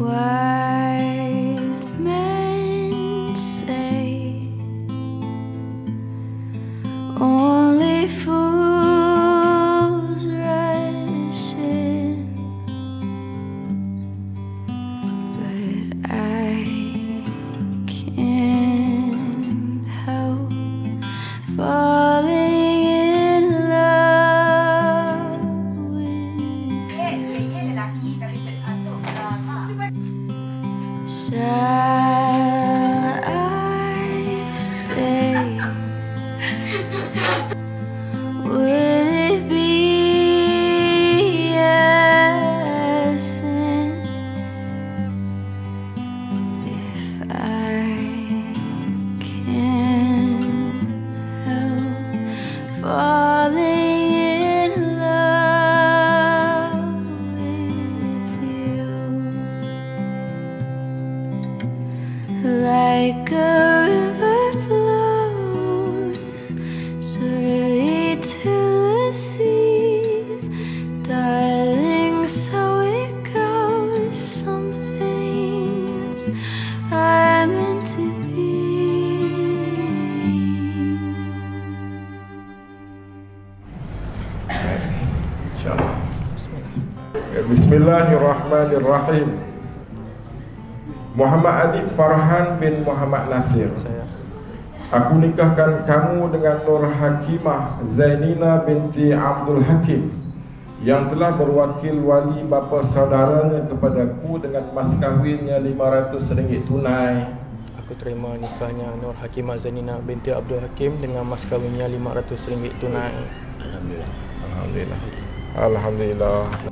Wise men say only fools rush in, but I can't help falling in love with you. Shall I stay? Would it be a sin if I can't help falling in love with you? Like a river flows surely to the sea, darling, so it goes. Some things are meant to be. InsyaAllah. Bismillahirrahmanirrahim. Muhammad Adib Farhan bin Muhammad Nasir. Aku nikahkan kamu dengan Nur Hakimah Zainina binti Abdul Hakim yang telah berwakil wali bapa saudaranya kepadaku dengan mas kahwinnya RM500 tunai. Aku terima nikahnya Nur Hakimah Zainina binti Abdul Hakim dengan mas kahwinnya RM500 tunai. Alhamdulillah. Alhamdulillah. Alhamdulillah.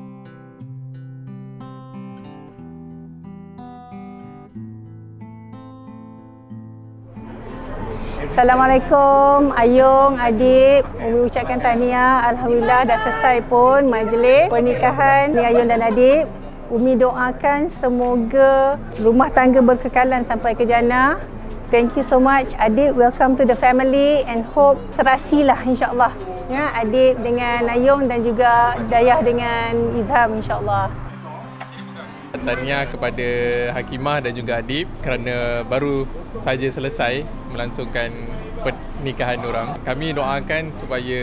Assalamualaikum Ayung, Adik. Umi ucapkan tahniah. Alhamdulillah dah selesai pun majlis pernikahan ni Ayung dan Adik. Umi doakan semoga rumah tangga berkekalan sampai ke jannah. Thank you so much Adik. Welcome to the family and hope serasilah insya-Allah. Ya, Adik dengan Ayung dan juga Dayah dengan Izham insya-Allah. Tahniah kepada Hakimah dan juga Adib kerana baru saja selesai melangsungkan pernikahan diorang. Kami doakan supaya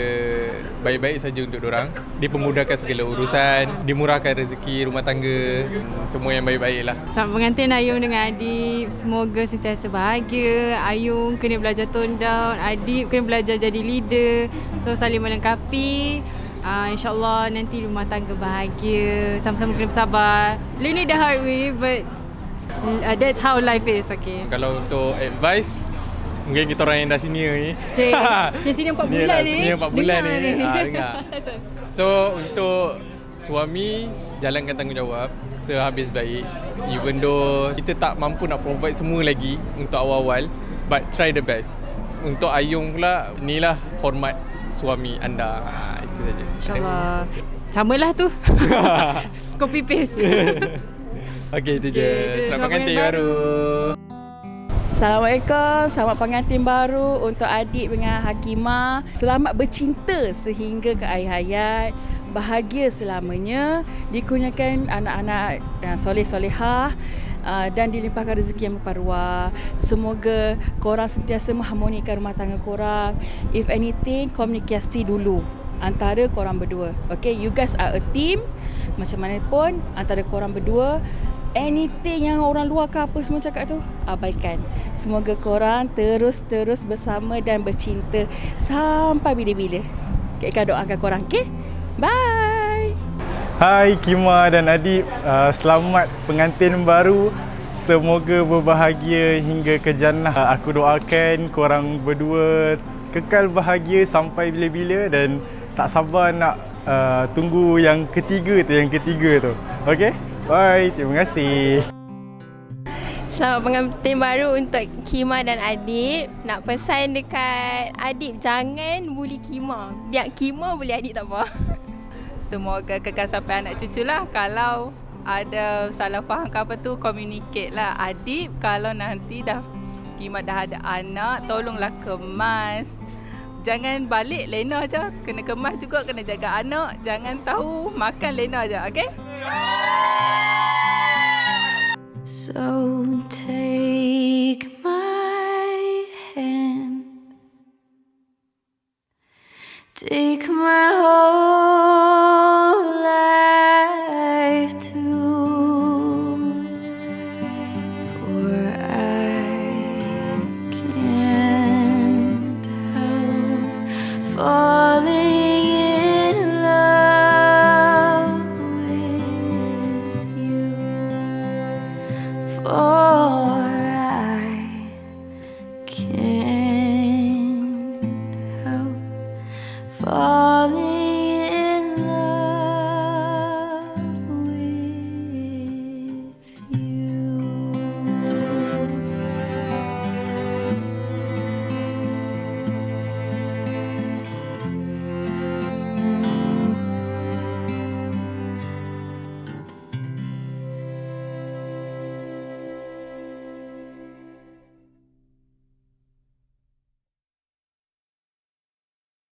baik-baik saja untuk diorang, dipermudahkan segala urusan, dimurahkan rezeki rumah tangga, semua yang baik-baik lah. Selamat pengantin Ayung dengan Adib, semoga sentiasa bahagia. Ayung kena belajar tone down, Adib kena belajar jadi leader, so saling melengkapi. InsyaAllah nanti rumah tangga bahagia, sama-sama kena bersabar. Learn it the hard way, but that's how life is, okay. Kalau untuk advice, mungkin kita orang yang dah senior ni. Yang senior 4 bulan ni. Senior 4 bulan ni. Dengar. So, untuk suami, jalankan tanggungjawab sehabis baik. Even though kita tak mampu nak provide semua lagi untuk awal-awal, but try the best. Untuk Ayung pula, inilah hormat suami anda. Itu saja. InsyaAllah. Samalah tu. Copy paste. Okey, itu je. Selamat pengantin baru. Assalamualaikum, selamat pengantin baru untuk Adik dengan Hakimah. Selamat bercinta sehingga ke akhir hayat. Bahagia selamanya, dikurniakan anak-anak yang soleh-solehah dan dilimpahkan rezeki yang berparuah. Semoga korang sentiasa mengharmonikan rumah tangga korang. If anything, komunikasi dulu antara korang berdua. Okay, you guys are a team. Macam mana pun antara korang berdua, anything yang orang luar ke apa semua cakap tu, abaikan. Semoga korang terus bersama dan bercinta sampai bila-bila. Okay, Kak doakan korang, okay? Bye! Hai Kima dan Adib, selamat pengantin baru. Semoga berbahagia hingga ke jannah. Aku doakan korang berdua kekal bahagia sampai bila-bila dan tak sabar nak tunggu yang ketiga tu. Okey? Bye, terima kasih. Selamat pengantin baru untuk Kima dan Adib. Nak pesan dekat Adib, jangan bully Kima. Biar Kima bully Adib tak apa. Semoga kekal sampai anak cucu lah. Kalau ada salah faham ke apa tu, communicate lah. Adib, kalau nanti dah Kima dah ada anak, tolonglah kemas. Jangan balik lena je. Kena kemas juga, kena jaga anak. Jangan tahu makan lena je, okey? So take my hand, take